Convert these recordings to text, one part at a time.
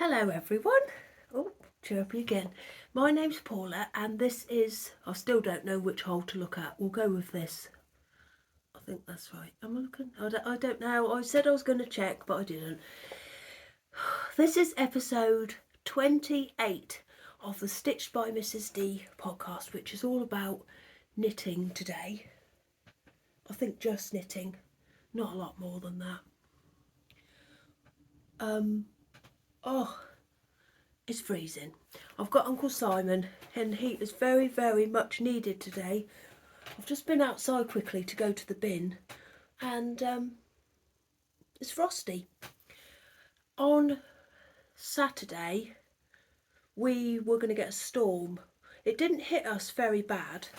Hello everyone. Oh, chirpy again. My name's Paula and this is, I still don't know which hole to look at. We'll go with this. I think that's right. Am I looking? I don't know. I said I was going to check, but I didn't. This is episode 28 of the Stitched by Mrs. D podcast, which is all about knitting today. I think just knitting, not a lot more than that. It's freezing. I've got Uncle Simon and he is very, very much needed today. I've just been outside quickly to go to the bin and it's frosty. On Saturday we were going to get a storm. It didn't hit us very bad,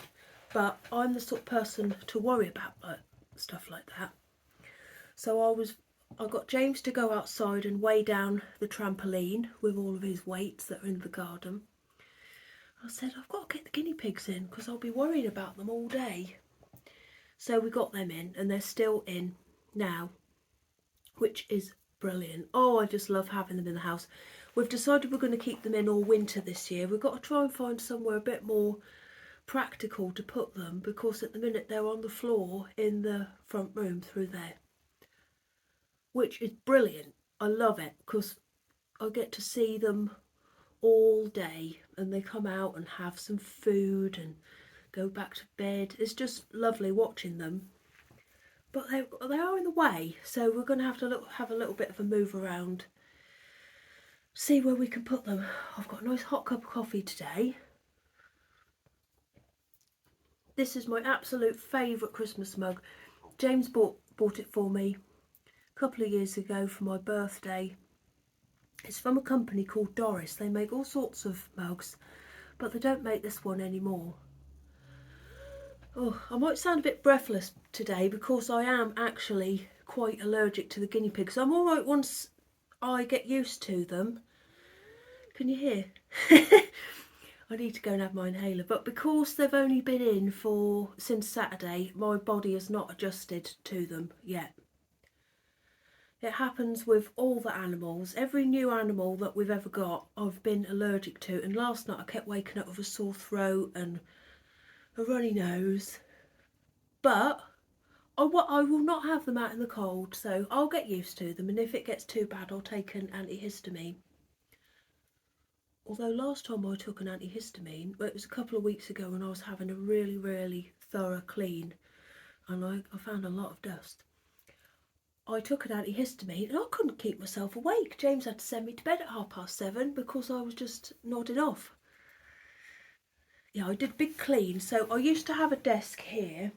but I'm the sort of person to worry about stuff like that. So I got James to go outside and weigh down the trampoline with all of his weights that are in the garden. I said, I've got to get the guinea pigs in because I'll be worrying about them all day. So we got them in and they're still in now, which is brilliant. Oh, I just love having them in the house. We've decided we're going to keep them in all winter this year. We've got to try and find somewhere a bit more practical to put them because at the minute they're on the floor in the front room through there, which is brilliant. I love it because I get to see them all day and they come out and have some food and go back to bed. It's just lovely watching them, but they are in the way, so we're going to have a little bit of a move around, see where we can put them. I've got a nice hot cup of coffee today. This is my absolute favourite Christmas mug. James bought it for me a couple of years ago for my birthday. It's from a company called Doris. They make all sorts of mugs, but they don't make this one anymore. Oh, I might sound a bit breathless today because I am actually quite allergic to the guinea pigs. I'm all right once I get used to them. Can you hear? I need to go and have my inhaler, but because they've only been in since Saturday, my body has not adjusted to them yet. It happens with all the animals. Every new animal that we've ever got, I've been allergic to. And last night I kept waking up with a sore throat and a runny nose. But I will not have them out in the cold, so I'll get used to them. And if it gets too bad, I'll take an antihistamine. Although last time I took an antihistamine, it was a couple of weeks ago when I was having a really, really thorough clean. And I found a lot of dust. I took an antihistamine and I couldn't keep myself awake. James had to send me to bed at 7:30 because I was just nodding off. Yeah, I did a big clean. So I used to have a desk here,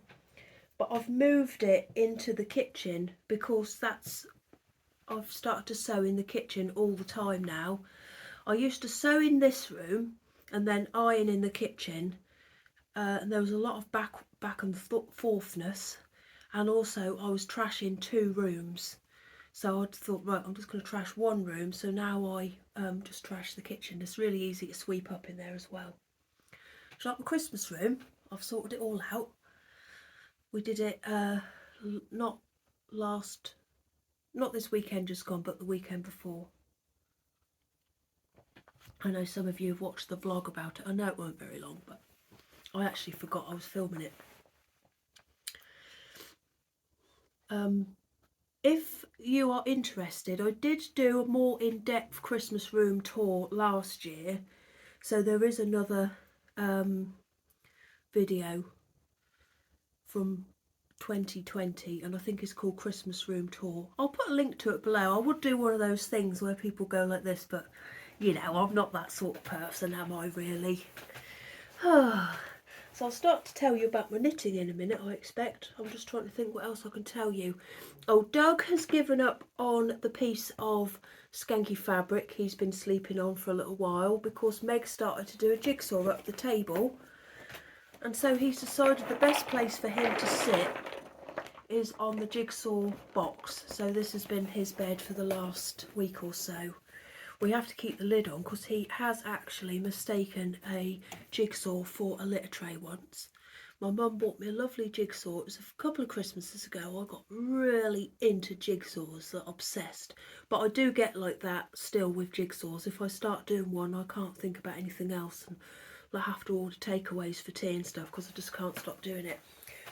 but I've moved it into the kitchen because I've started to sew in the kitchen all the time now. I used to sew in this room and then iron in the kitchen, and there was a lot of back and forthness. And also I was trashing 2 rooms, so I thought, right, I'm just going to trash 1 room. So now I just trash the kitchen. It's really easy to sweep up in there as well. So like the Christmas room, I've sorted it all out. We did it not this weekend just gone, but the weekend before. I know some of you have watched the vlog about it. I know it weren't very long, but I actually forgot I was filming it. If you are interested, I did do a more in-depth Christmas room tour last year, so there is another video from 2020 and I think it's called Christmas Room Tour. I'll put a link to it below. I would do one of those things where people go like this, but you know, I'm not that sort of person, am I really? So I'll start to tell you about my knitting in a minute, I expect. I'm just trying to think what else I can tell you. Oh, Doug has given up on the piece of skanky fabric he's been sleeping on for a little while because Meg started to do a jigsaw up the table. And so he's decided the best place for him to sit is on the jigsaw box. So this has been his bed for the last week or so. We have to keep the lid on because he has actually mistaken a jigsaw for a litter tray once. my mum bought me a lovely jigsaw. It was a couple of Christmases ago. I got really into jigsaws, obsessed. But I do get like that still with jigsaws. If I start doing one, I can't think about anything else, and I have to order takeaways for tea and stuff because I just can't stop doing it.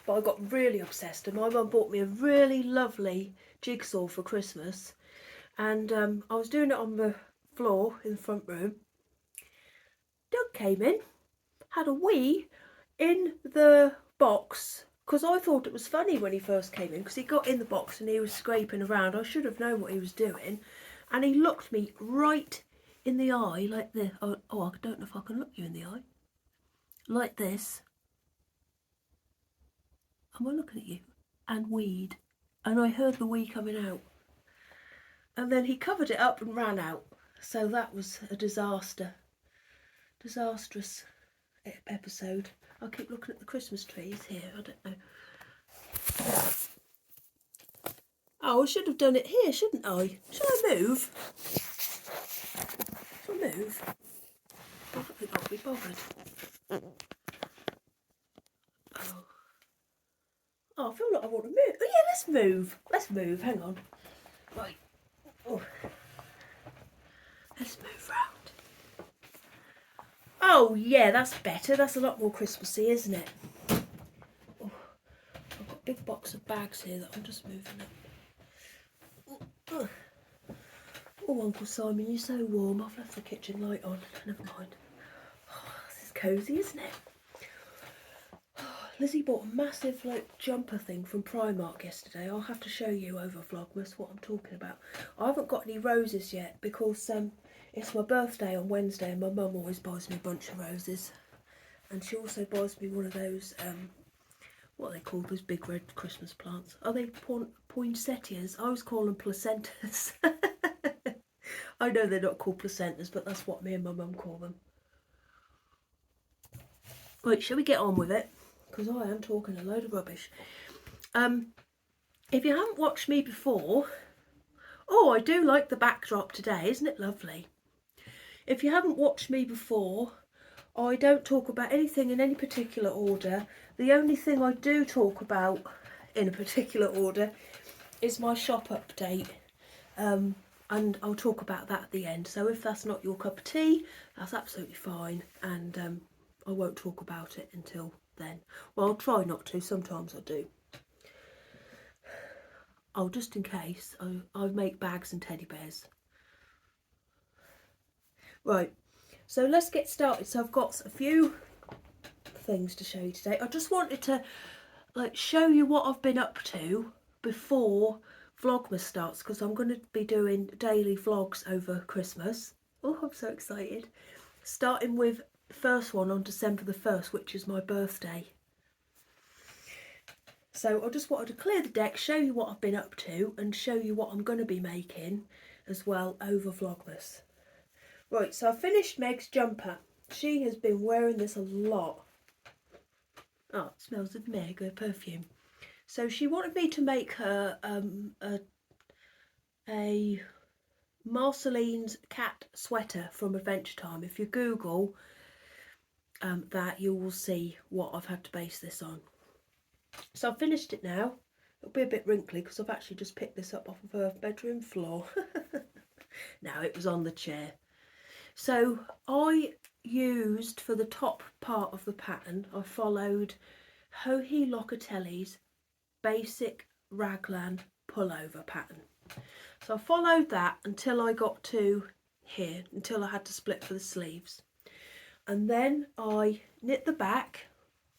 But I got really obsessed, and my mum bought me a really lovely jigsaw for Christmas, and I was doing it on the floor in the front room. Doug came in, had a wee in the box, because I thought it was funny when he first came in, because he got in the box and he was scraping around. I should have known what he was doing, and he looked me right in the eye like this. Oh, I don't know if I can look you in the eye like this. Am I looking at you? And weed, and I heard the wee coming out, and then he covered it up and ran out. So that was a disastrous episode. I keep looking at the Christmas trees here. I don't know. Oh, I should have done it here, shouldn't I? Should I move? Should I move? I don't think I'll be bothered. Oh, I feel like I want to move. Oh yeah, let's move. Let's move. Hang on. Right. Oh. Let's move round. Oh yeah, that's better. That's a lot more Christmassy, isn't it? Oh, I've got a big box of bags here that I'm just moving up. Oh, Uncle Simon, you're so warm. I've left the kitchen light on. Never mind. Oh, this is cosy, isn't it? Lizzy bought a massive jumper thing from Primark yesterday. I'll have to show you over Vlogmas what I'm talking about. I haven't got any roses yet because it's my birthday on Wednesday, and my mum always buys me a bunch of roses. And she also buys me one of those, what are they called, those big red Christmas plants? Are they poinsettias? I always call them placentas. I know they're not called placentas, but that's what me and my mum call them. Right, shall we get on with it? Because I am talking a load of rubbish. If you haven't watched me before, oh, I do like the backdrop today, isn't it lovely? If you haven't watched me before, I don't talk about anything in any particular order. The only thing I do talk about in a particular order is my shop update, and I'll talk about that at the end. So if that's not your cup of tea, that's absolutely fine, and I won't talk about it until then. Well, I'll try not to. Sometimes I do. Oh, just in case, I make bags and teddy bears. Right, so let's get started. So I've got a few things to show you today. I just wanted to show you what I've been up to before Vlogmas starts, because I'm going to be doing daily vlogs over Christmas. Oh, I'm so excited. Starting with the first one on December the 1st, which is my birthday. So I just wanted to clear the deck, show you what I've been up to, and show you what I'm going to be making as well over Vlogmas. Right, so I finished Meg's jumper. She has been wearing this a lot. Oh, it smells of Meg, her perfume. So she wanted me to make her a Marceline's cat sweater from Adventure Time. If you Google that, you will see what I've had to base this on. So I've finished it now. It'll be a bit wrinkly because I've actually just picked this up off of her bedroom floor. No, it was on the chair. So I used, for the top part of the pattern, I followed Joji Locatelli's basic raglan pullover pattern. So I followed that until I got to here, until I had to split for the sleeves. And then I knit the back.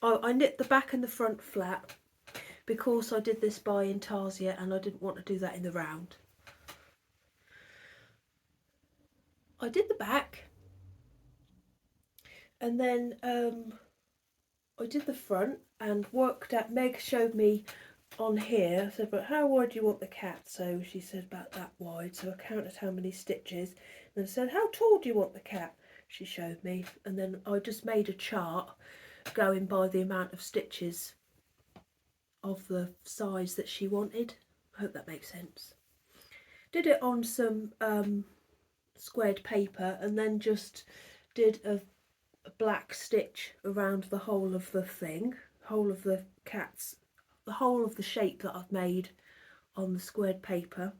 I knit the back and the front flat because I did this by Intarsia and I didn't want to do that in the round. I did the back, and then I did the front and worked out. Meg showed me on here. I said, but how wide do you want the cat? So she said about that wide. So I counted how many stitches. And I said, how tall do you want the cat? She showed me, and then I just made a chart going by the amount of stitches of the size that she wanted. I hope that makes sense. Did it on some squared paper, and then just did a black stitch around the whole of the thing, whole of the cats, the whole of the shape that I've made on the squared paper.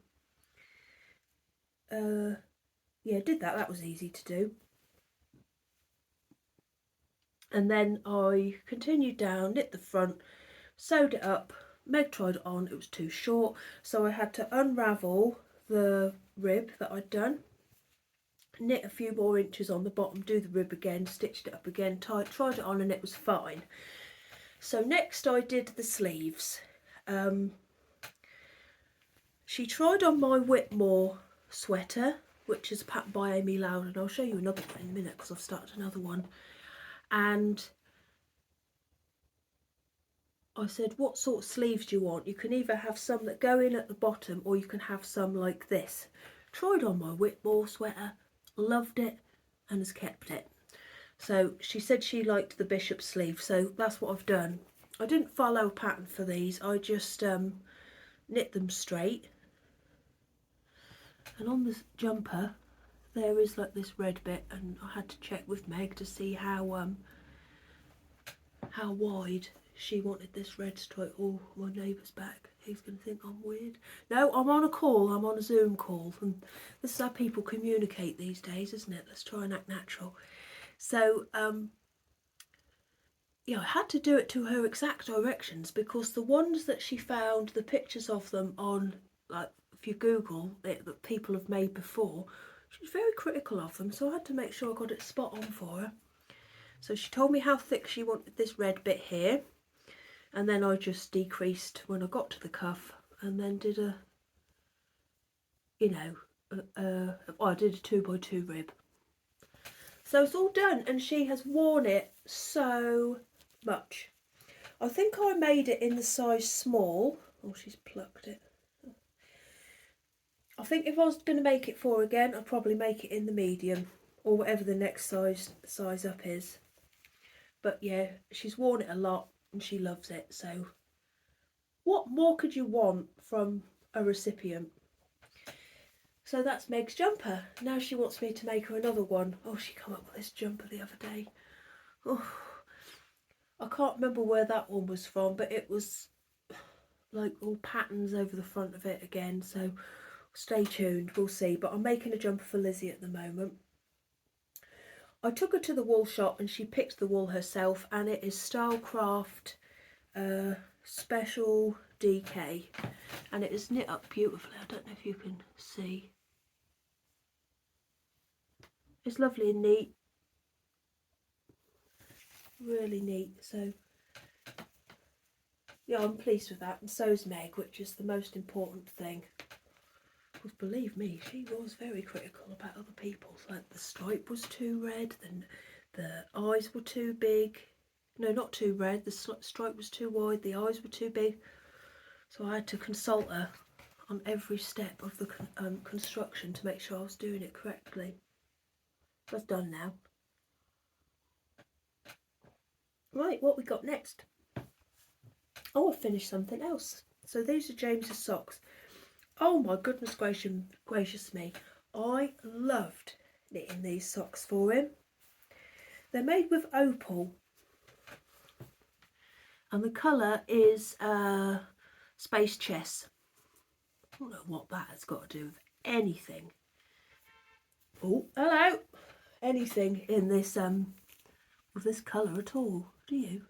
Yeah, did that. That was easy to do. And then I continued down, knit the front, sewed it up. Meg tried it on, it was too short, so I had to unravel the rib that I'd done, knit a few more inches on the bottom, do the rib again, stitched it up again, tried it on, and it was fine. So next I did the sleeves. She tried on my Whitmore sweater, which is a pattern by Amy Loud, and I'll show you another one in a minute because I've started another one. And I said, what sort of sleeves do you want? You can either have some that go in at the bottom or you can have some like this. Tried on my Whitmore sweater, loved it, and has kept it. So she said she liked the bishop sleeve, so that's what I've done. I didn't follow a pattern for these, I just knit them straight. And on this jumper there is like this red bit, and I had to check with Meg to see how wide she wanted this red stripe. Oh, my neighbour's back. He's going to think I'm weird. No, I'm on a call. I'm on a Zoom call. And this is how people communicate these days, isn't it? Let's try and act natural. So, yeah, I had to do it to her exact directions because the ones that she found, the pictures of them on, like, if you Google it, that people have made before, she was very critical of them. So I had to make sure I got it spot on for her. So she told me how thick she wanted this red bit here. And then I just decreased when I got to the cuff, and then did a, you know, I did a 2x2 rib. So it's all done, and she has worn it so much. I think I made it in the size small. Oh, she's plucked it. I think if I was going to make it for her again, I'd probably make it in the medium, or whatever the next size up is. But yeah, she's worn it a lot and she loves it, so what more could you want from a recipient? So that's Meg's jumper. Now she wants me to make her another one. Oh, she came up with this jumper the other day. Oh, I can't remember where that one was from, but it was like all patterns over the front of it again, so stay tuned, we'll see. But I'm making a jumper for Lizzy at the moment. I took her to the wool shop and she picked the wool herself, and it is Stylecraft Special DK, and it is knit up beautifully. I don't know if you can see. It's lovely and neat, really neat. So yeah, I'm pleased with that, and so's Meg, which is the most important thing. Because believe me, she was very critical about other people's. Like the stripe was too red, then the eyes were too big. No, not too red. The stripe was too wide. The eyes were too big. So I had to consult her on every step of the construction to make sure I was doing it correctly. That's done now. Right, what we got next? Oh, I finished something else. So these are James's socks. Oh my goodness gracious me. I loved knitting these socks for him. They're made with opal. And the colour is Space Chess. I don't know what that has got to do with anything. Oh, hello. Anything in this with this colour at all, do you?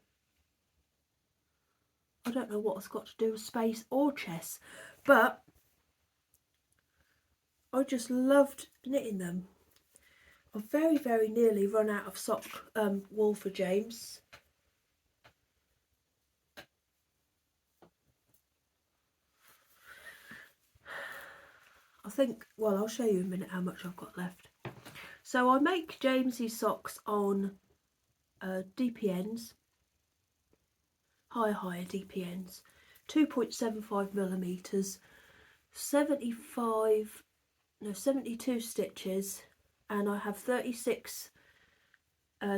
I don't know what it's got to do with space or chess, but I just loved knitting them. I've very, very nearly run out of sock wool for James. I think, well, I'll show you in a minute how much I've got left. So I make James's socks on DPNs, higher DPNs, 2.75 millimeters, 72 stitches, and I have 36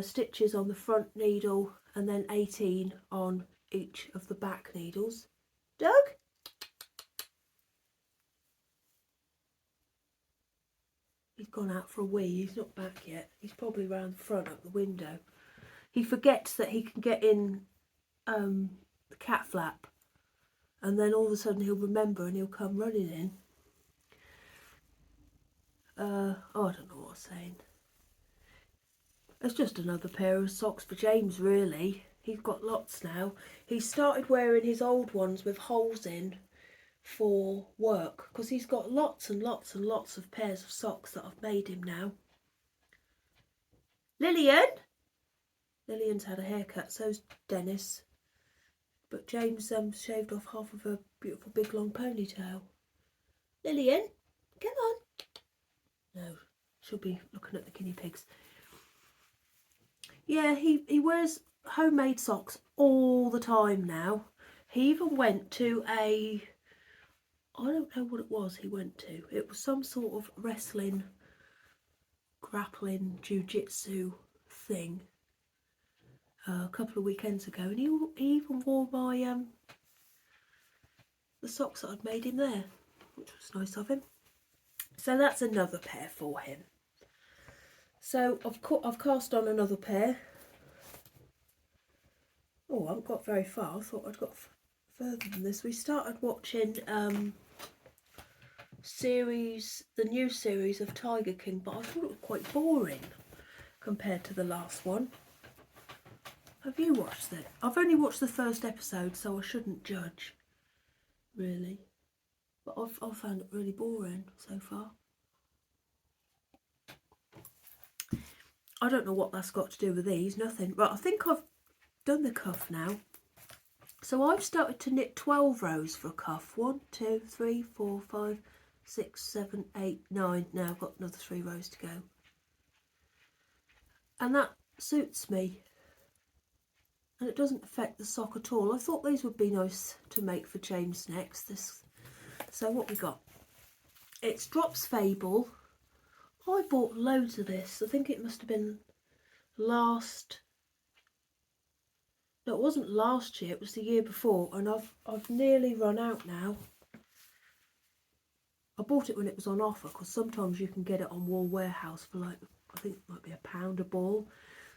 stitches on the front needle and then 18 on each of the back needles. Doug? He's gone out for a wee, he's not back yet. He's probably round the front up the window. He forgets that he can get in the cat flap, and then all of a sudden he'll remember and he'll come running in. Oh, I don't know what I was saying. It's just another pair of socks for James, really. He's got lots now. He started wearing his old ones with holes in for work, because he's got lots and lots and lots of pairs of socks that I've made him now. Lillian's had a haircut, so's Dennis. But James shaved off half of a beautiful big long ponytail. Lillian, come on. No, she'll be looking at the guinea pigs. Yeah, he wears homemade socks all the time now. He even went to I don't know what it was he went to. It was some sort of wrestling, grappling, jiu-jitsu thing a couple of weekends ago, and he even wore my the socks that I'd made him there, which was nice of him. So that's another pair for him. So I've cast on another pair. Oh, I haven't got very far. I thought I'd got further than this. We started watching the new series of Tiger King, but I thought it was quite boring compared to the last one. Have you watched it? I've only watched the first episode, so I shouldn't judge, really. But I've found it really boring so far. I don't know what that's got to do with these, nothing. Right, I think I've done the cuff now. So I've started to knit 12 rows for a cuff. 1, 2, 3, 4, 5, 6, 7, 8, 9. Now I've got another 3 rows to go. And that suits me. And it doesn't affect the sock at all. I thought these would be nice to make for James next. So what we got? It's Drops Fable. I bought loads of this. I think it must have been last... No, it wasn't last year. It was the year before. And I've nearly run out now. I bought it when it was on offer, because sometimes you can get it on Wool Warehouse for like, I think it might be £1 a ball.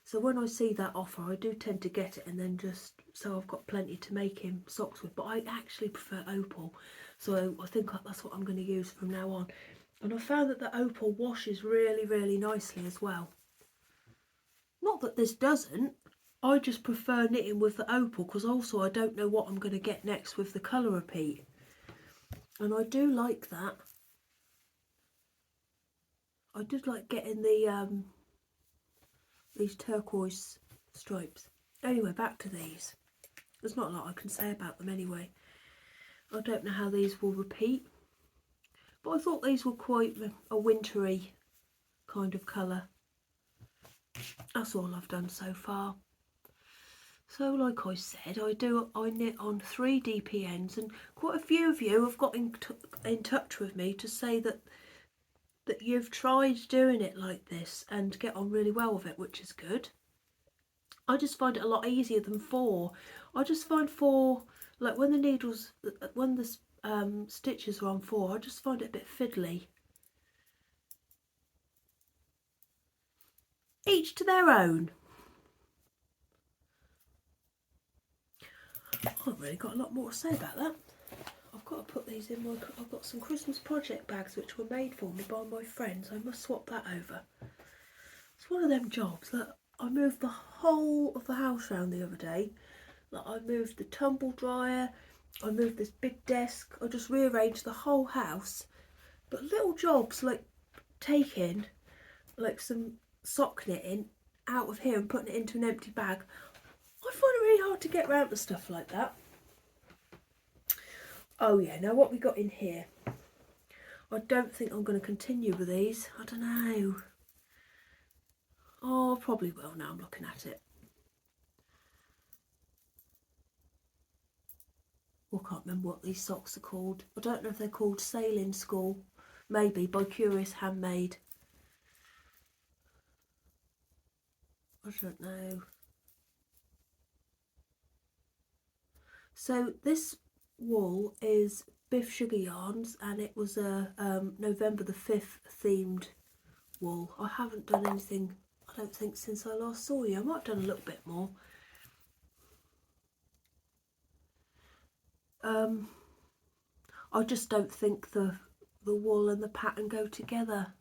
So when I see that offer, I do tend to get it, and then just so I've got plenty to make him socks with. But I actually prefer opal, so I think that's what I'm going to use from now on. And I found that the opal washes really, really nicely as well. Not that this doesn't. I just prefer knitting with the opal, because also I don't know what I'm going to get next with the colour repeat. And I do like that. I did like getting the these turquoise stripes. Anyway, back to these. There's not a lot I can say about them anyway. I don't know how these will repeat, but I thought these were quite a wintry kind of colour. That's all I've done so far. So like I said, I knit on 3 DPNs, and quite a few of you have got in touch with me to say that you've tried doing it like this and get on really well with it, which is good. I just find it a lot easier than 4. I just find 4, like when the stitches are on 4, I just find it a bit fiddly. Each to their own. I've really got a lot more to say about that. I've got to put these in I've got some Christmas project bags which were made for me by my friends. I must swap that over. It's one of them jobs that I moved the whole of the house around the other day. Like I moved the tumble dryer, I moved this big desk, I just rearranged the whole house. But little jobs like taking like some sock knitting out of here and putting it into an empty bag, I find it really hard to get around to stuff like that. Oh yeah, now what we got in here. I don't think I'm going to continue with these. I don't know. Oh, I probably will now I'm looking at it. I can't remember what these socks are called. I don't know if they're called Sailing School. Maybe, by Curious Handmade. I don't know. So this wool is Biff Sugar Yarns, and it was a November the 5th themed wool. I haven't done anything, I don't think, since I last saw you. I might have done a little bit more. I just don't think the wool and the pattern go together.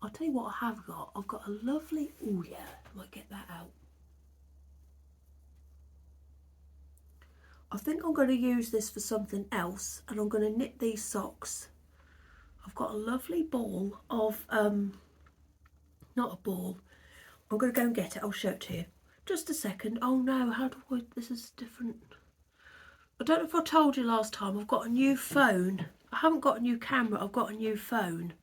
I'll tell you what I have got. I've got a lovely, oh yeah, I might get that out. I think I'm going to use this for something else, and I'm going to knit these socks. I've got a lovely ball of, not a ball, I'm going to go and get it, I'll show it to you. Just a second. Oh no, how do I, this is different. I don't know if I told you last time, I've got a new phone. I haven't got a new camera, I've got a new phone.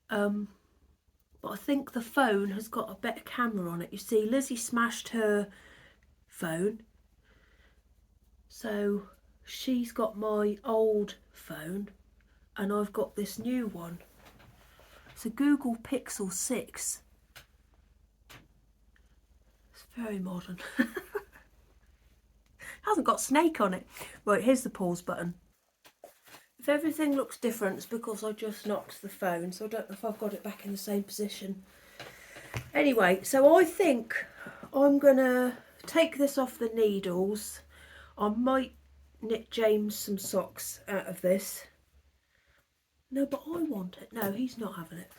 But I think the phone has got a better camera on it. You see, Lizzy smashed her phone, so she's got my old phone and I've got this new one. It's a Google Pixel 6. It's very modern. Hasn't got Snake on it. Right, here's the pause button. If everything looks different, it's because I just knocked the phone, so I don't know if I've got it back in the same position. Anyway, so I think I'm gonna take this off the needles. I might knit James some socks out of this. No, but I want it. No, he's not having it.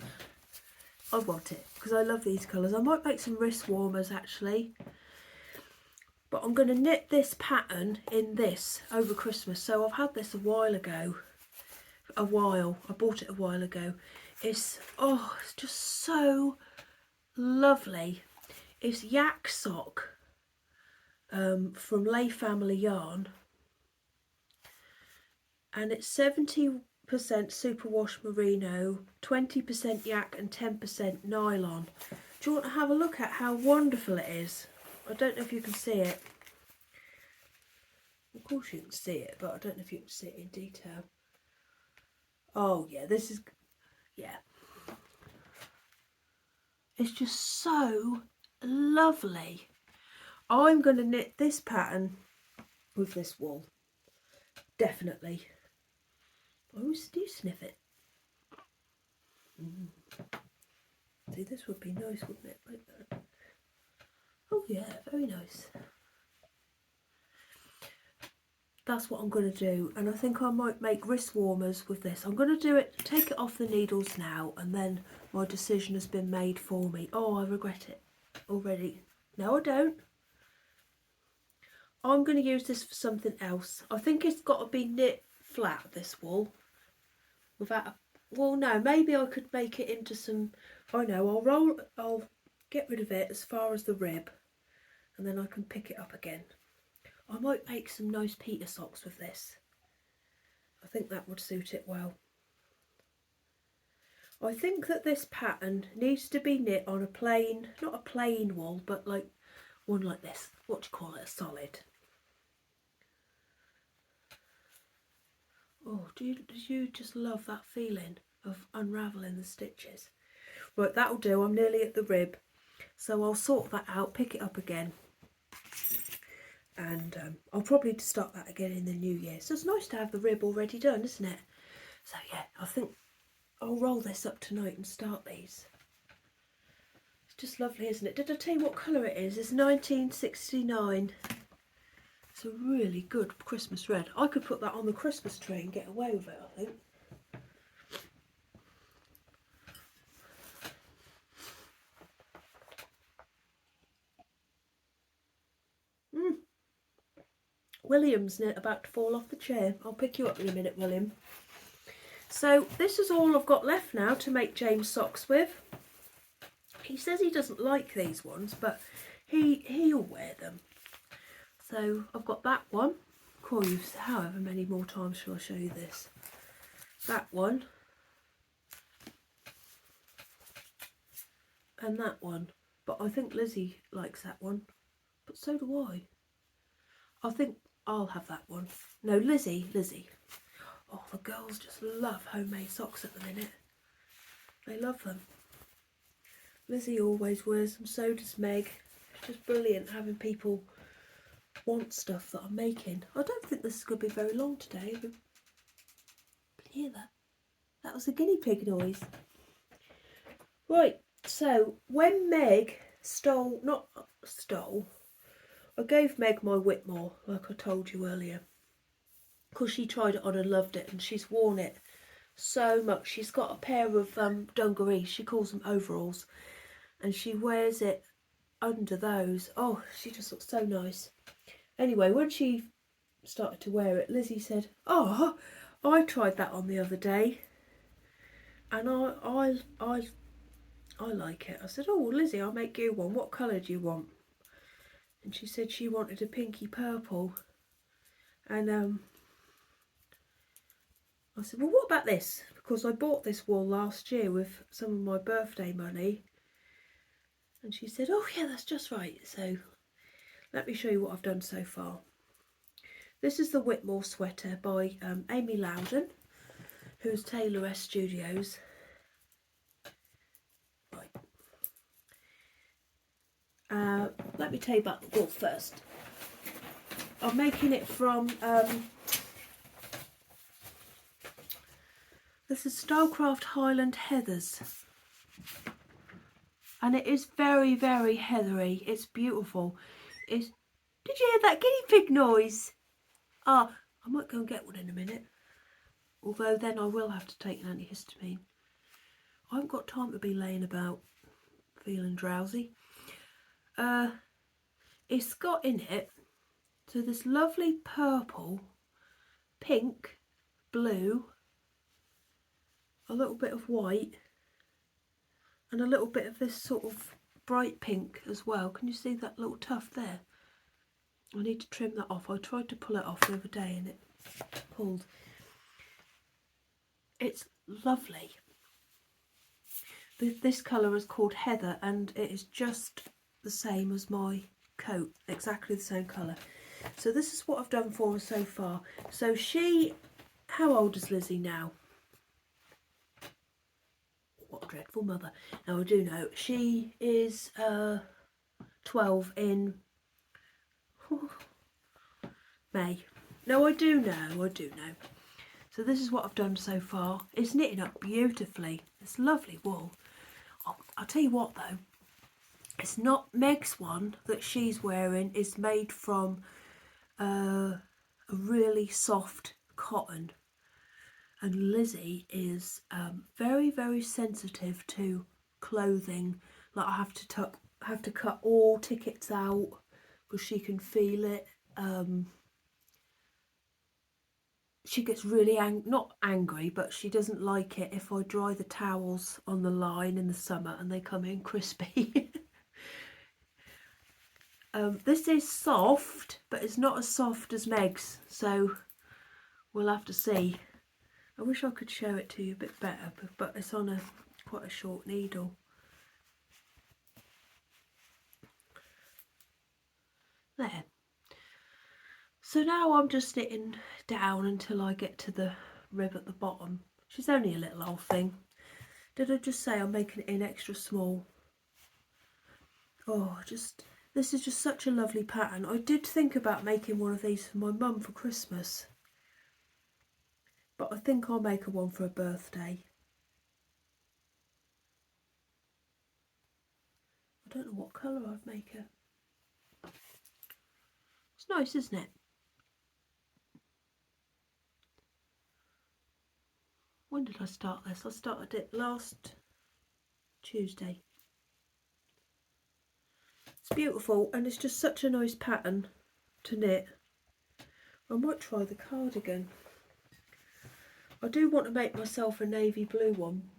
I want it because I love these colours. I might make some wrist warmers actually. But I'm going to knit this pattern in this over Christmas. So I've had this a while ago. I bought it a while ago. It's just so lovely. It's yak sock from Lay Family Yarn. And it's 70% superwash merino, 20% yak and 10% nylon. Do you want to have a look at how wonderful it is? I don't know if you can see it. Of course you can see it, but I don't know if you can see it in detail. Oh yeah, this is, yeah. It's just so lovely. I'm going to knit this pattern with this wool. Definitely. Oh, do you sniff it? See, this would be nice, wouldn't it? Like that. Oh yeah, very nice. That's what I'm going to do, and I think I might make wrist warmers with this. I'm going to do it, take it off the needles now, and then my decision has been made for me. Oh, I regret it already. No, I don't. I'm going to use this for something else. I think it's got to be knit flat, this wool. Without a, well, no, maybe I could make it into some, I know, I'll get rid of it as far as the rib, and then I can pick it up again. I might make some nice Peter socks with this. I think that would suit it well. I think that this pattern needs to be knit on a plain, not a plain wool, but like one like this. What do you call it? A solid. Oh, do you just love that feeling of unravelling the stitches? Right, that'll do. I'm nearly at the rib. So I'll sort that out, pick it up again. And I'll probably start that again in the new year. So it's nice to have the rib already done, isn't it? So yeah, I think I'll roll this up tonight and start these. It's just lovely, isn't it? Did I tell you what colour it is? It's 1969. It's a really good Christmas red. I could put that on the Christmas tree and get away with it, I think. William's about to fall off the chair. I'll pick you up in a minute, William. So this is all I've got left now to make James socks with. He says he doesn't like these ones, but he'll wear them. So I've got that one. However many more times shall I show you this? That one. And that one. But I think Lizzy likes that one. But so do I. I think I'll have that one. No, Lizzy. Oh, the girls just love homemade socks at the minute. They love them. Lizzy always wears them, so does Meg. It's just brilliant having people want stuff that I'm making. I don't think this is going to be very long today. Can you hear that? That was a guinea pig noise. Right, so when Meg I gave Meg my Whitmore, like I told you earlier, because she tried it on and loved it, and she's worn it so much. She's got a pair of dungarees, she calls them overalls, and she wears it under those. Oh, she just looks so nice. Anyway, when she started to wear it, Lizzie said, "Oh, I tried that on the other day, and I like it." I said, "Oh, well, Lizzie, I'll make you one. What colour do you want?" And she said she wanted a pinky purple. And I said, "Well, what about this? Because I bought this wool last year with some of my birthday money." And she said, "Oh yeah, that's just right." So let me show you what I've done so far. This is the Whitmore sweater by Amy Loudon, who's Taylor S Studios. Right. Let me tell you about the wool first. I'm making it from this is Stylecraft Highland Heathers, and it is very, very heathery. It's beautiful. Did you hear that guinea pig noise? Ah, I might go and get one in a minute. Although then I will have to take an antihistamine. I haven't got time to be laying about feeling drowsy. It's got in it so this lovely purple, pink, blue, a little bit of white, and a little bit of this sort of bright pink as well. Can you see that little tuft there? I need to trim that off. I tried to pull it off the other day and it pulled. It's lovely. This colour is called Heather, and it is just the same as my coat, exactly the same colour. So this is what I've done for her so far. So how old is Lizzie now? What a dreadful mother. Now I do know, she is 12 in May. No, I do know. So this is what I've done so far. It's knitting up beautifully. It's lovely wool. I'll tell you what though, it's not Meg's one that she's wearing is made from a really soft cotton, and Lizzie is very, very sensitive to clothing. Like I have to cut all tickets out because she can feel it. She gets really not angry, but she doesn't like it if I dry the towels on the line in the summer and they come in crispy. This is soft, but it's not as soft as Meg's, so we'll have to see. I wish I could show it to you a bit better, but it's on quite a short needle. There. So now I'm just knitting down until I get to the rib at the bottom. She's only a little old thing. Did I just say I'm making it in extra small? Oh, this is just such a lovely pattern. I did think about making one of these for my mum for Christmas, but I think I'll make her one for her birthday. I don't know what colour I'd make her. It's nice, isn't it? When did I start this? I started it last Tuesday. It's beautiful, and it's just such a nice pattern to knit. I might try the cardigan. I do want to make myself a navy blue one,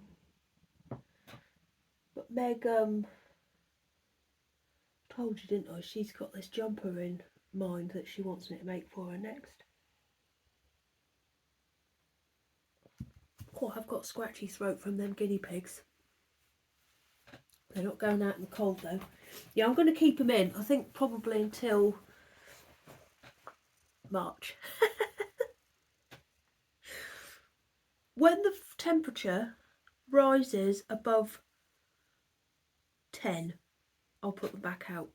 but Meg told you, didn't I? She's got this jumper in mind that she wants me to make for her next. Oh, I've got a scratchy throat from them guinea pigs. They're not going out in the cold though. Yeah, I'm going to keep them in, I think probably until March. When the temperature rises above 10, I'll put them back out.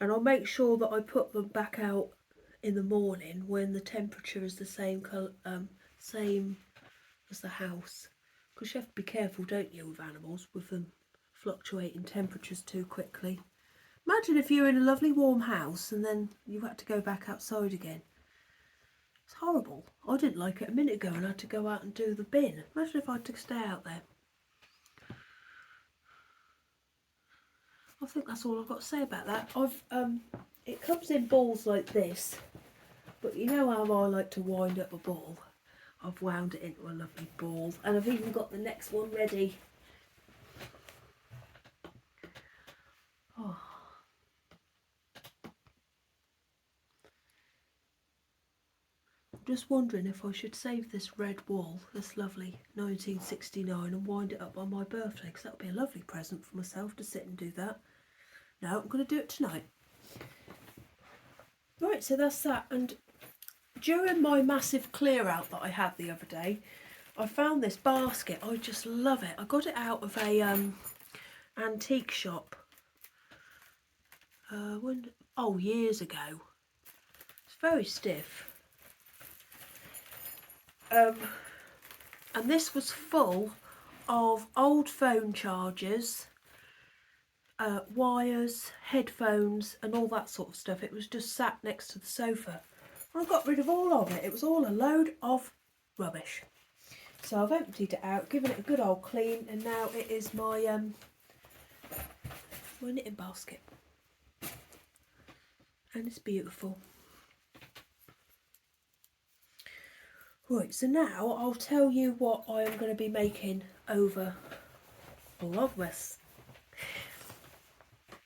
And I'll make sure that I put them back out in the morning when the temperature is the same colour, same as the house, because you have to be careful, don't you, with animals, with them fluctuating temperatures too quickly. Imagine if you're in a lovely warm house and then you had to go back outside again. It's horrible. I didn't like it a minute ago and I had to go out and do the bin. Imagine if I had to stay out there. I think that's all I've got to say about that. It comes in balls like this, but you know how I like to wind up a ball. I've wound it into a lovely ball, and I've even got the next one ready. Oh. I'm just wondering if I should save this red wool, this lovely 1969, and wind it up on my birthday, because that would be a lovely present for myself to sit and do that. No, I'm going to do it tonight. Right, so that's that. And during my massive clear out that I had the other day, I found this basket. I just love it. I got it out of a antique shop. Years ago. It's very stiff. And this was full of old phone chargers, wires, headphones and all that sort of stuff. It was just sat next to the sofa. I got rid of all of it. It was all a load of rubbish. So I've emptied it out, given it a good old clean, and now it is my my knitting basket. And it's beautiful. Right, so now I'll tell you what I am going to be making over Vlogmas.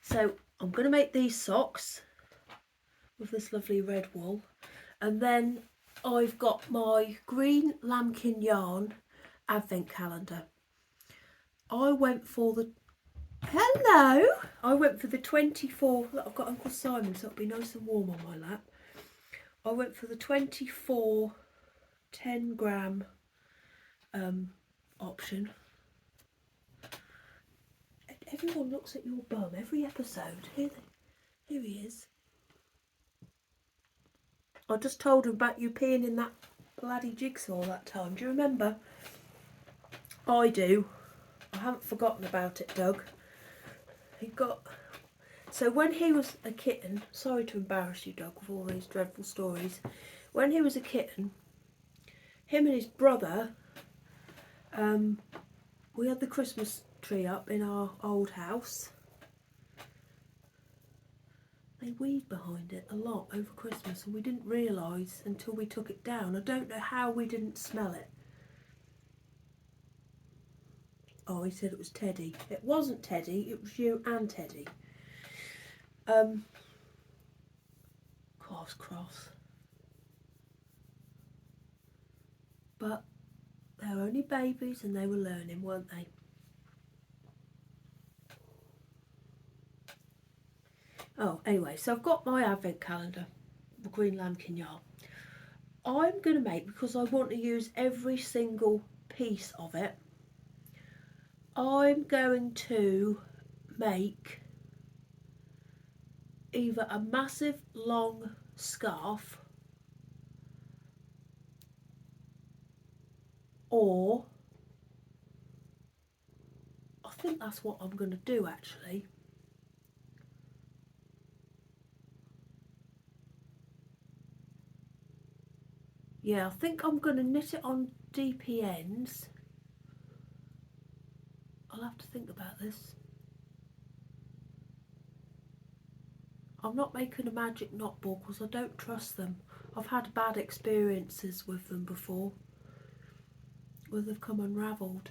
So I'm going to make these socks with this lovely red wool, and then I've got my green lambkin yarn advent calendar. I went for the 24, look, I've got Uncle Simon, so it'll be nice and warm on my lap. I went for the 24 10 gram option. Everyone looks at your bum every episode. Here he is. I just told him about you peeing in that bloody jigsaw that time. Do you remember? I do. I haven't forgotten about it, Doug. So when he was a kitten, sorry to embarrass you, Doug, with all these dreadful stories. When he was a kitten, him and his brother, we had the Christmas tree up in our old house. They weed behind it a lot over Christmas, and we didn't realise until we took it down. I don't know how we didn't smell it. Oh, he said it was Teddy. It wasn't Teddy, it was you and Teddy. Cross. But they were only babies and they were learning, weren't they? Oh, anyway, so I've got my advent calendar, the green lambkin yarn. I'm going to make, because I want to use every single piece of it, I'm going to make either a massive long scarf or I think that's what I'm going to do actually. Yeah, I think I'm going to knit it on DP ends. I'll have to think about this. I'm not making a magic knot ball because I don't trust them. I've had bad experiences with them before, where they've come unravelled.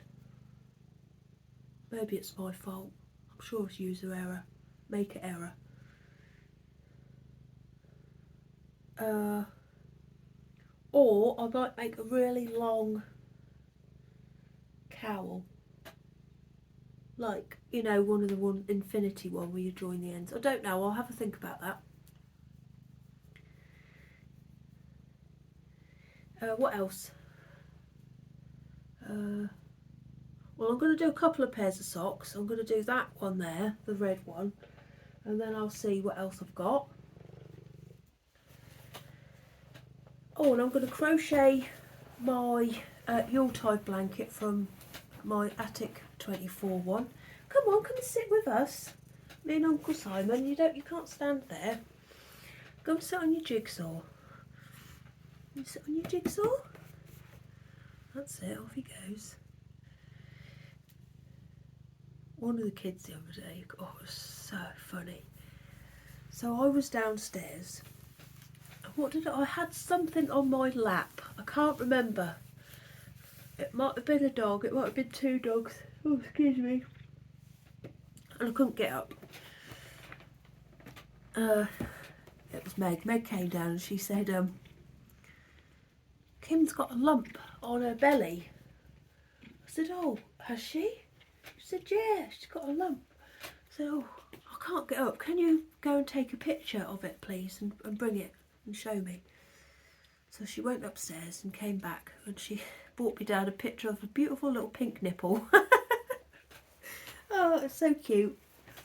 Maybe it's my fault. I'm sure it's user error. Maker error. Or I might make a really long cowl. Like, you know, one of the infinity one where you join the ends. I don't know, I'll have a think about that. What else? Well, I'm going to do a couple of pairs of socks. I'm going to do that one there, the red one, and then I'll see what else I've got. Oh, and I'm going to crochet my Yuletide blanket from my Attic 24 one. Come on, come and sit with us. Me and Uncle Simon, you can't stand there. Go and sit on your jigsaw. You sit on your jigsaw? That's it, off he goes. One of the kids the other day, oh, it was so funny. So I was downstairs. What did I had something on my lap. I can't remember. It might have been a dog, it might have been two dogs. Oh, excuse me. And I couldn't get up. It was Meg. Meg came down and she said, Kim's got a lump on her belly. I said, oh, has she? She said, yeah, she's got a lump. I said, oh, I can't get up. Can you go and take a picture of it, please, and bring it and show me? So she went upstairs and came back and she brought me down a picture of a beautiful little pink nipple. Oh, it's so cute.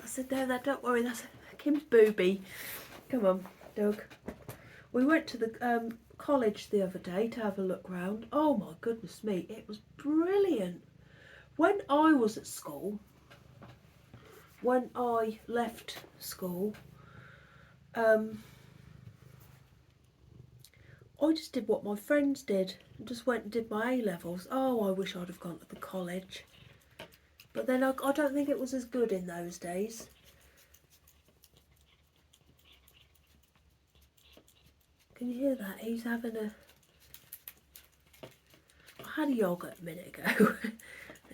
I said, no, don't worry, that's Kim's booby. Come on, Doug. We went to the college the other day to have a look round. Oh my goodness me, it was brilliant. When I was at school, when I left school, I just did what my friends did and just went and did my A-levels. Oh, I wish I'd have gone to the college. But then I don't think it was as good in those days. Can you hear that? He's having a... I had a yoghurt a minute ago and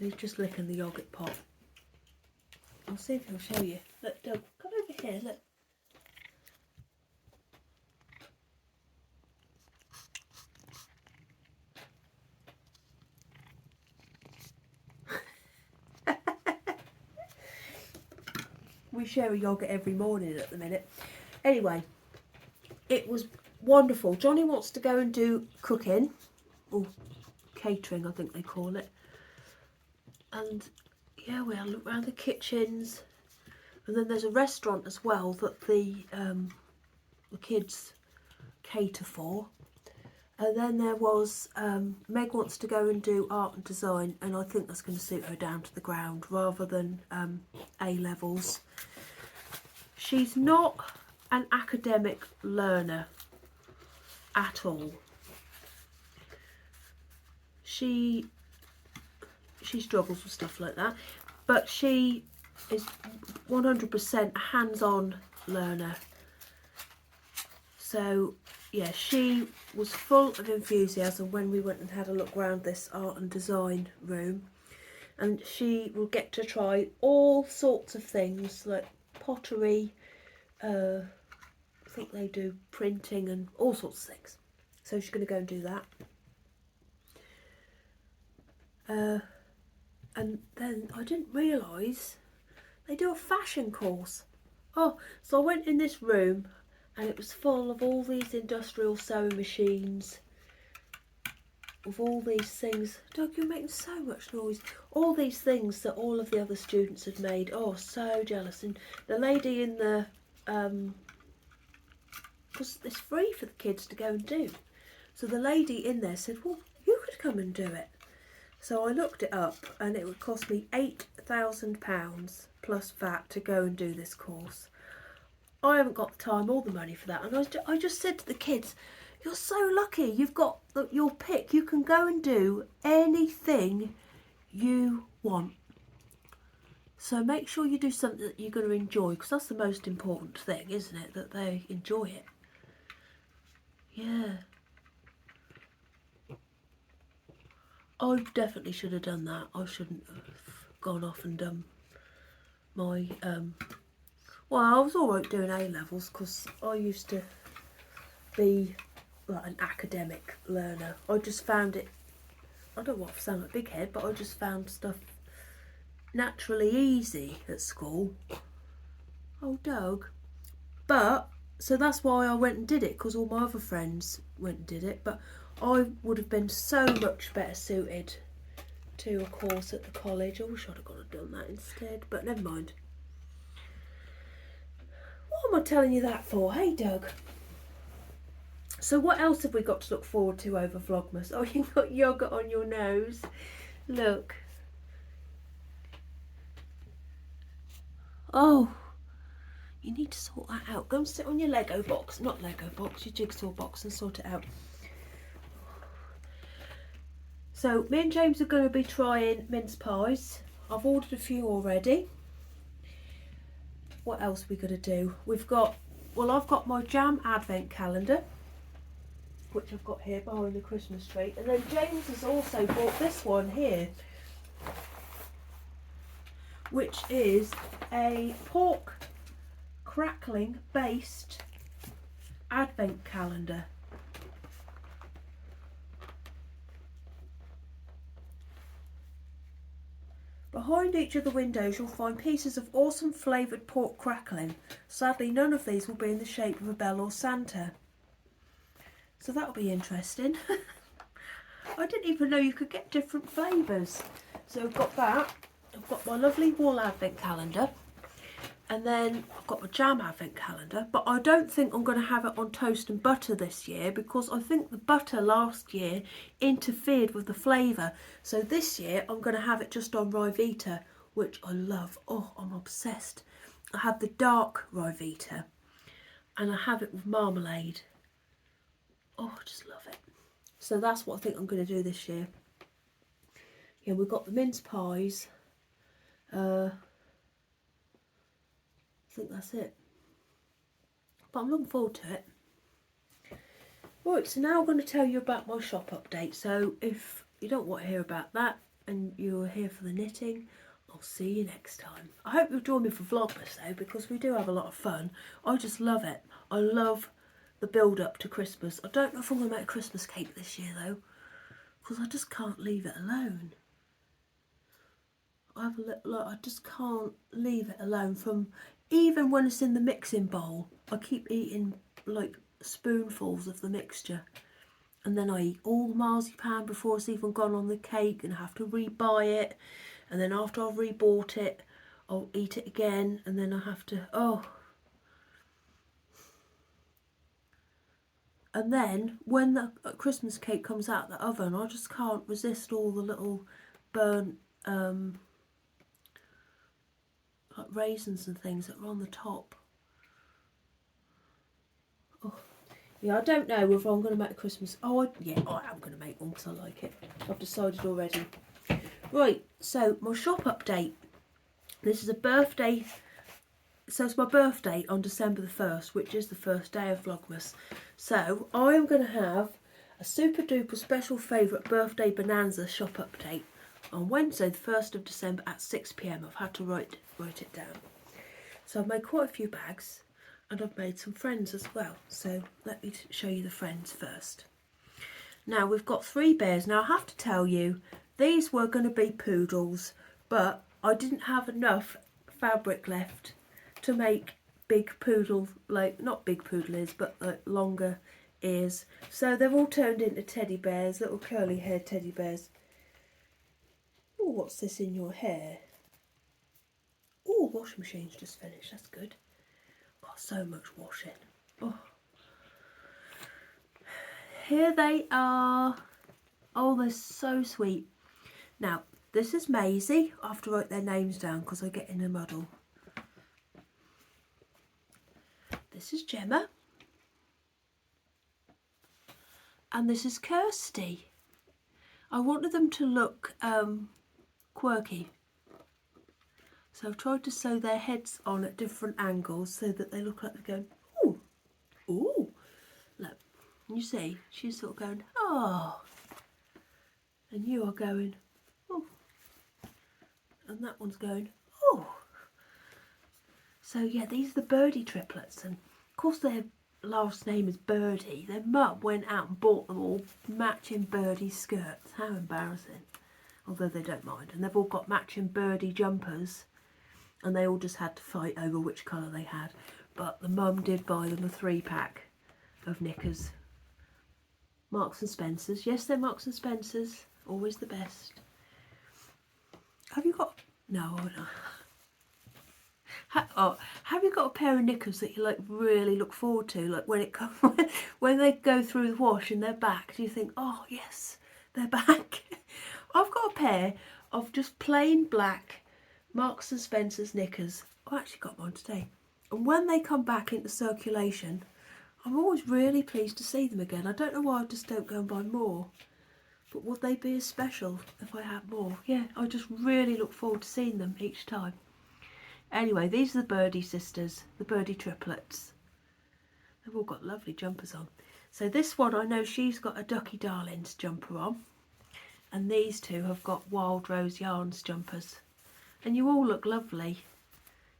he's just licking the yoghurt pot. I'll see if he'll show you. Look, Doug, come over here, look. We share a yoghurt every morning at the minute. Anyway, it was wonderful. Johnny wants to go and do cooking, or catering I think they call it. And yeah, we had a look around the kitchens. And then there's a restaurant as well that the kids cater for. And then there was, Meg wants to go and do art and design, and I think that's going to suit her down to the ground rather than A-levels. She's not an academic learner at all. She struggles with stuff like that, but she is 100% a hands-on learner. So yeah, she was full of enthusiasm when we went and had a look around this art and design room, and she will get to try all sorts of things like pottery, I think they do printing and all sorts of things. So she's going to go and do that. And then I didn't realise they do a fashion course. Oh, so I went in this room and it was full of all these industrial sewing machines, with all these things. Doug, you're making so much noise. All these things that all of the other students had made. Oh, so jealous. And the lady in the, because it's free for the kids to go and do. So the lady in there said, well, you could come and do it. So I looked it up and it would cost me £8,000 plus VAT to go and do this course. I haven't got the time or the money for that. And I just said to the kids, you're so lucky, you've got your pick. You can go and do anything you want. So make sure you do something that you're going to enjoy, because that's the most important thing, isn't it? That they enjoy it. Yeah. I definitely should have done that. I shouldn't have gone off and done my... well, I was alright doing A-levels because I used to be like an academic learner. I just found it, I don't want to sound like a big head, but I just found stuff naturally easy at school. Oh, Doug. But, so that's why I went and did it, because all my other friends went and did it. But I would have been so much better suited to a course at the college. I wish I'd have gone and done that instead, but never mind. What am I telling you that for? Hey, Doug. So what else have we got to look forward to over Vlogmas? Oh, you've got yoghurt on your nose. Look. Oh, need to sort that out. Go and sit on your Lego box, not Lego box, your jigsaw box, and sort it out. So me and James are going to be trying mince pies. I've ordered a few already. What else are we going to do? We've got, well, I've got my jam advent calendar, which I've got here behind the Christmas tree. And then James has also bought this one here, which is a pork crackling based advent calendar. Behind each of the windows you'll find pieces of awesome flavoured pork crackling. Sadly none of these will be in the shape of a bell or Santa. So that'll be interesting. I didn't even know you could get different flavours. So I've got that. I've got my lovely wall advent calendar. And then I've got my jam advent calendar. But I don't think I'm going to have it on toast and butter this year, because I think the butter last year interfered with the flavour. So this year I'm going to have it just on Ryvita, which I love. Oh, I'm obsessed. I have the dark Ryvita and I have it with marmalade. Oh, I just love it. So that's what I think I'm going to do this year. Yeah, we've got the mince pies. I think that's it. But I'm looking forward to it. Right, so now I'm going to tell you about my shop update. So if you don't want to hear about that and you're here for the knitting, I'll see you next time. I hope you'll join me for Vlogmas though, because we do have a lot of fun. I just love it. I love the build up to Christmas. I don't know if I'm going to make a Christmas cake this year though, because I just can't leave it alone. I just can't leave it alone. From even when it's in the mixing bowl, I keep eating like spoonfuls of the mixture, and then I eat all the marzipan before it's even gone on the cake, and I have to rebuy it, and then after I've rebought it I'll eat it again, and then I have to, oh. And then when the Christmas cake comes out of the oven, I just can't resist all the little burnt like raisins and things that are on the top. Oh. Yeah, I don't know whether I'm going to make a Christmas... yeah, I am going to make one because I like it. I've decided already. Right, so my shop update. This is a birthday... So it's my birthday on December the 1st, which is the first day of Vlogmas. So I am going to have a super duper special favourite birthday bonanza shop update on Wednesday the 1st of December at 6 PM. I've had to write it down. So I've made quite a few bags, and I've made some friends as well. So let me show you the friends first. Now we've got 3 bears. Now I have to tell you, these were going to be poodles, but I didn't have enough fabric left to make big poodle, like not big poodle ears, but like longer ears. So they've all turned into teddy bears, little curly haired teddy bears. Oh, what's this in your hair? Oh, washing machine's just finished. That's good. Got so much washing. Oh, here they are. Oh, they're so sweet. Now this is Maisie. I have to write their names down because I get in a muddle. This is Gemma. And this is Kirsty. I wanted them to look quirky. So I've tried to sew their heads on at different angles so that they look like they're going, ooh, ooh. Look, you see, she's sort of going, oh. And you are going, oh. And that one's going, oh. So yeah, these are the Birdie triplets, and of course their last name is Birdie. Their mum went out and bought them all matching Birdie skirts. How embarrassing. Although they don't mind. And they've all got matching Birdie jumpers, and they all just had to fight over which colour they had. But the mum did buy them a 3-pack of knickers. Marks and Spencer's. Yes, they're Marks and Spencer's. Always the best. Have you got... No, no. Have you got a pair of knickers that you like really look forward to? Like when it comes, when they go through the wash and they're back, do you think, oh yes, they're back? I've got a pair of just plain black Marks and Spencer's knickers. I actually got one today. And when they come back into circulation, I'm always really pleased to see them again. I don't know why I just don't go and buy more. But would they be as special if I had more? Yeah, I just really look forward to seeing them each time. Anyway, these are the Birdie sisters, the Birdie triplets. They've all got lovely jumpers on. So this one, I know she's got a Ducky Darlings jumper on. And these two have got Wild Rose Yarns jumpers. And you all look lovely.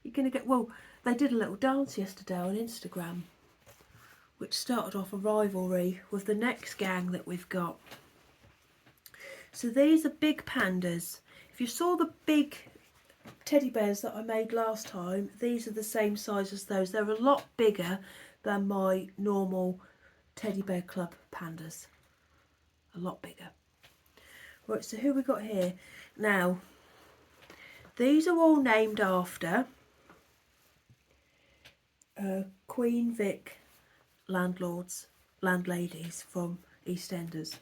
You're going to get, well, they did a little dance yesterday on Instagram, which started off a rivalry with the next gang that we've got. So these are big pandas. If you saw the big teddy bears that I made last time, these are the same size as those. They're a lot bigger than my normal Teddy Bear Club pandas. A lot bigger. Right, so who we got here? Now, these are all named after Queen Vic landladies from EastEnders.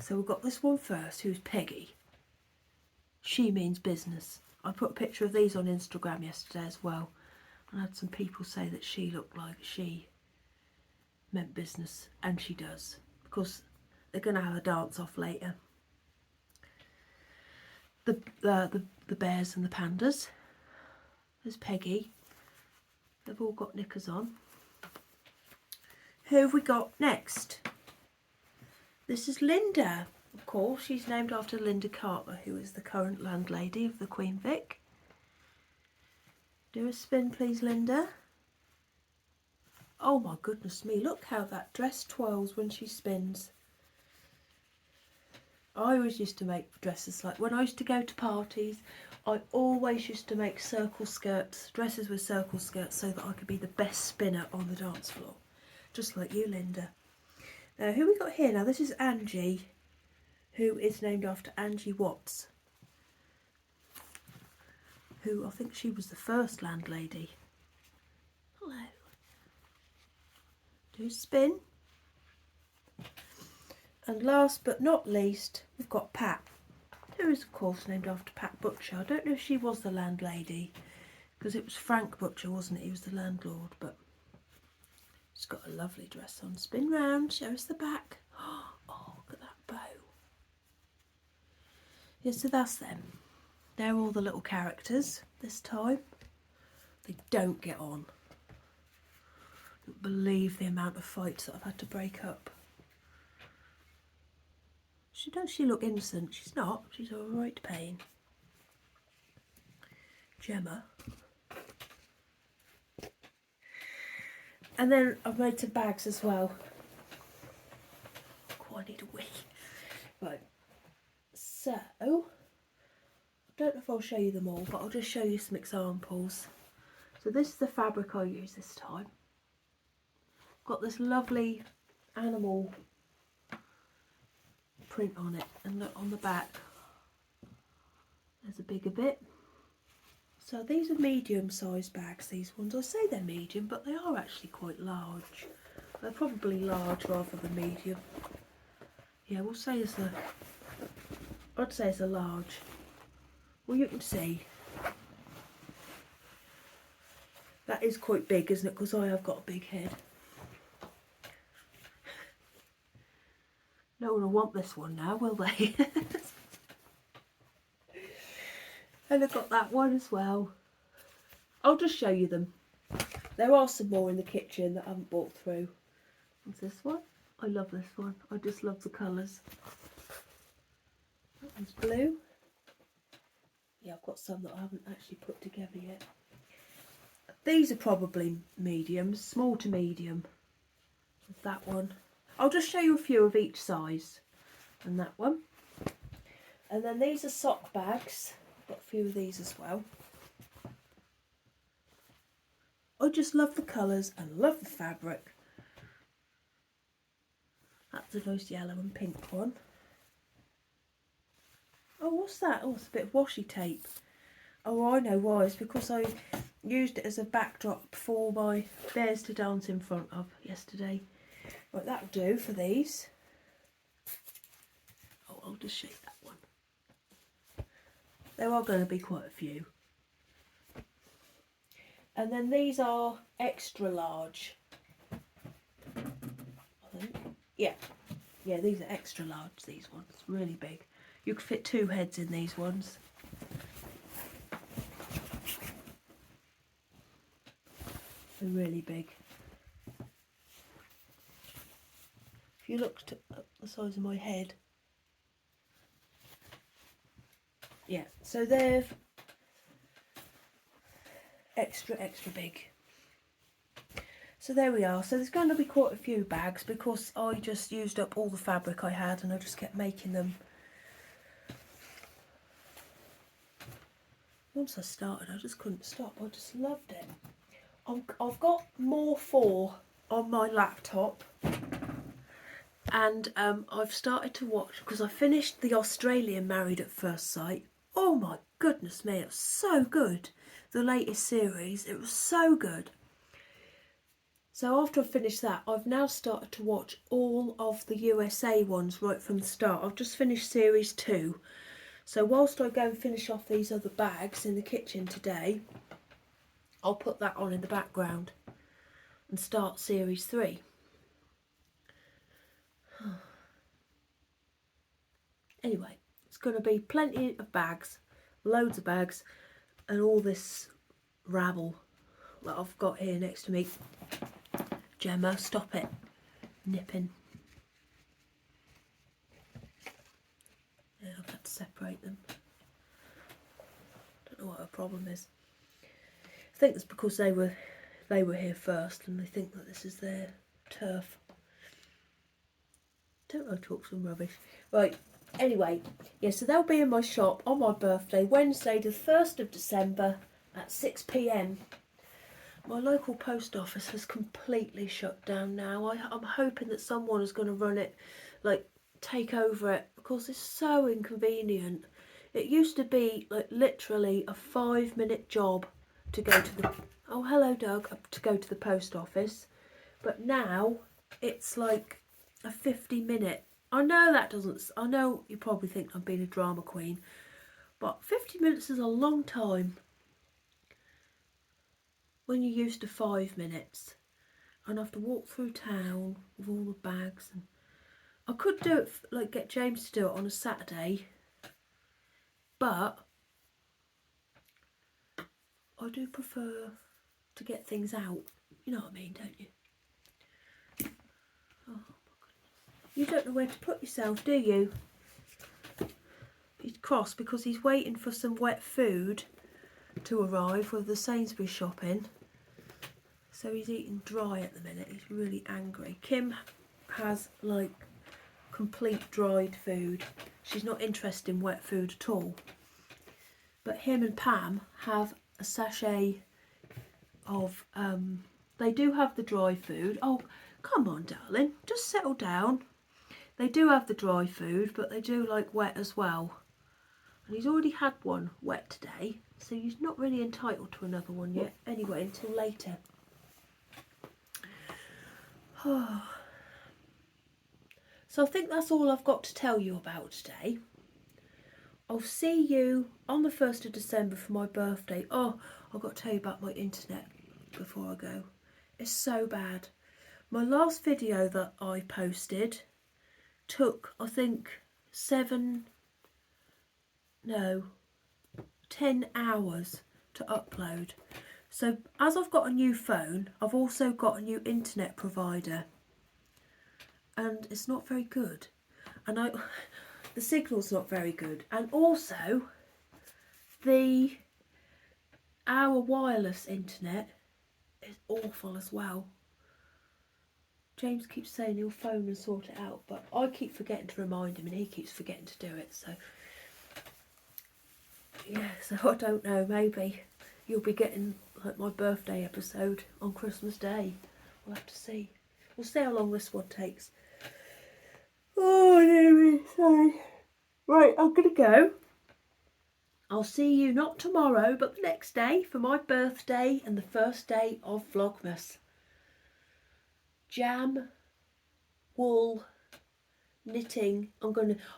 So we've got this one first, who's Peggy. She means business. I put a picture of these on Instagram yesterday as well, and I had some people say that she looked like she meant business, and she does, because they're going to have a dance off later. The bears and the pandas. There's Peggy. They've all got knickers on. Who have we got next? This is Linda. Of course, she's named after Linda Carter, who is the current landlady of the Queen Vic. Do a spin, please, Linda. Oh my goodness me, look how that dress twirls when she spins. I always used to make dresses like, when I used to go to parties, I always used to make circle skirts, dresses with circle skirts, so that I could be the best spinner on the dance floor. Just like you, Linda. Now, who we got here? Now, this is Angie, who is named after Angie Watts, who I think she was the first landlady. Hello. Do a spin. And last but not least, we've got Pat, who is of course named after Pat Butcher. I don't know if she was the landlady, because it was Frank Butcher, wasn't it? He was the landlord, but she's got a lovely dress on. Spin round, show us the back. Oh, look at that bow. Yeah, so that's them. They're all the little characters this time. They don't get on. I don't believe the amount of fights that I've had to break up. She look innocent? She's not. She's a right pain. Gemma. And then I've made some bags as well. Oh, I need a wee. Right. So, I don't know if I'll show you them all, but I'll just show you some examples. So this is the fabric I use this time. Got this lovely animal print on it, and look on the back there's a bigger bit. So these are medium sized bags, these ones. I say they're medium, but they are actually quite large. They're probably large rather than medium. Yeah, we'll say it's a, I'd say it's a large. Well, you can see that is quite big, isn't it? Because I have got a big head. No one will want this one now, will they? And I've got that one as well. I'll just show you them. There are some more in the kitchen that I haven't bought through. What's this one? I love this one. I just love the colours. That one's blue. Yeah, I've got some that I haven't actually put together yet. These are probably mediums, small to medium. That one. I'll just show you a few of each size. And that one. And then these are sock bags. I've got a few of these as well. I just love the colours and love the fabric. That's a nice yellow and pink one. Oh, what's that? Oh, it's a bit of washi tape. Oh, I know why. It's because I used it as a backdrop for my bears to dance in front of yesterday. Right, that'll do for these. Oh, I'll just show you that one. There are going to be quite a few. And then these are extra large, I think. Yeah, these are extra large, these ones, really big. You could fit 2 heads in these ones. They're really big. If you looked at the size of my head. Yeah, so they're extra big. So there we are. So there's going to be quite a few bags because I just used up all the fabric I had and I just kept making them. Once I started, I just couldn't stop. I just loved it. I've got more on my laptop, and I've started to watch because I finished the Australian Married at First Sight. Oh my goodness me, it was so good. The latest series, it was so good. So after I finished that, I've now started to watch all of the USA ones right from the start. I've just finished series 2. So whilst I go and finish off these other bags in the kitchen today, I'll put that on in the background and start series 3. Anyway, it's going to be plenty of bags, loads of bags, and all this rabble that I've got here next to me. Gemma, stop it. Nipping. Yeah, I've had to separate them. Don't know what her problem is. I think it's because they were here first and they think that this is their turf. Don't I talk some rubbish? Right, anyway, yeah, so they'll be in my shop on my birthday, Wednesday the 1st of December at 6 p.m. My local post office has completely shut down now. I'm hoping that someone is going to run it, like take over it, because it's so inconvenient. It used to be like literally a 5-minute job to go to the, oh hello Doug, to go to the post office, but now it's like a 50-minute. I know you probably think I'm being a drama queen, but 50 minutes is a long time when you're used to 5 minutes, and I have to walk through town with all the bags. And I could do it, like get James to do it on a Saturday, but I do prefer to get things out. You know what I mean, don't you? Oh my goodness. You don't know where to put yourself, do you? He's cross because he's waiting for some wet food to arrive with the Sainsbury's shopping. So he's eating dry at the minute. He's really angry. Kim has like complete dried food. She's not interested in wet food at all. But him and Pam have a sachet of, they do have the dry food. Oh, come on, darling, just settle down. They do have the dry food, but they do like wet as well. And he's already had one wet today, so he's not really entitled to another one yet. Anyway, until later. So I think that's all I've got to tell you about today. I'll see you on the 1st of December for my birthday. Oh, I've got to tell you about my internet before I go. It's so bad. My last video that I posted took, I think, 10 hours to upload. So as I've got a new phone, I've also got a new internet provider, and it's not very good. And the signal's not very good, and also our wireless internet is awful as well. James keeps saying he'll phone and sort it out, but I keep forgetting to remind him and he keeps forgetting to do it. So yeah, so I don't know, maybe you'll be getting like my birthday episode on Christmas Day. We'll have to see. We'll see how long this one takes. Oh, dear me, sorry. Right, I'm going to go. I'll see you not tomorrow, but the next day for my birthday and the first day of Vlogmas. Jam, wool, knitting.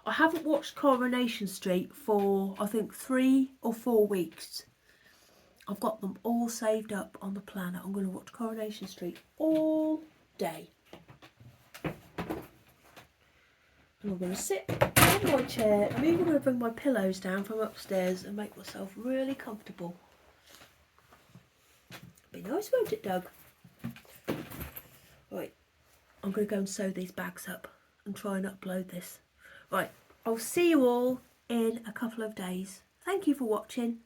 I haven't watched Coronation Street for I think 3 or 4 weeks. I've got them all saved up on the planner. I'm going to watch Coronation Street all day. And I'm going to sit on my chair. I'm even going to bring my pillows down from upstairs and make myself really comfortable. Be nice, won't it, Doug? Right, I'm going to go and sew these bags up and try and upload this. Right, I'll see you all in a couple of days. Thank you for watching.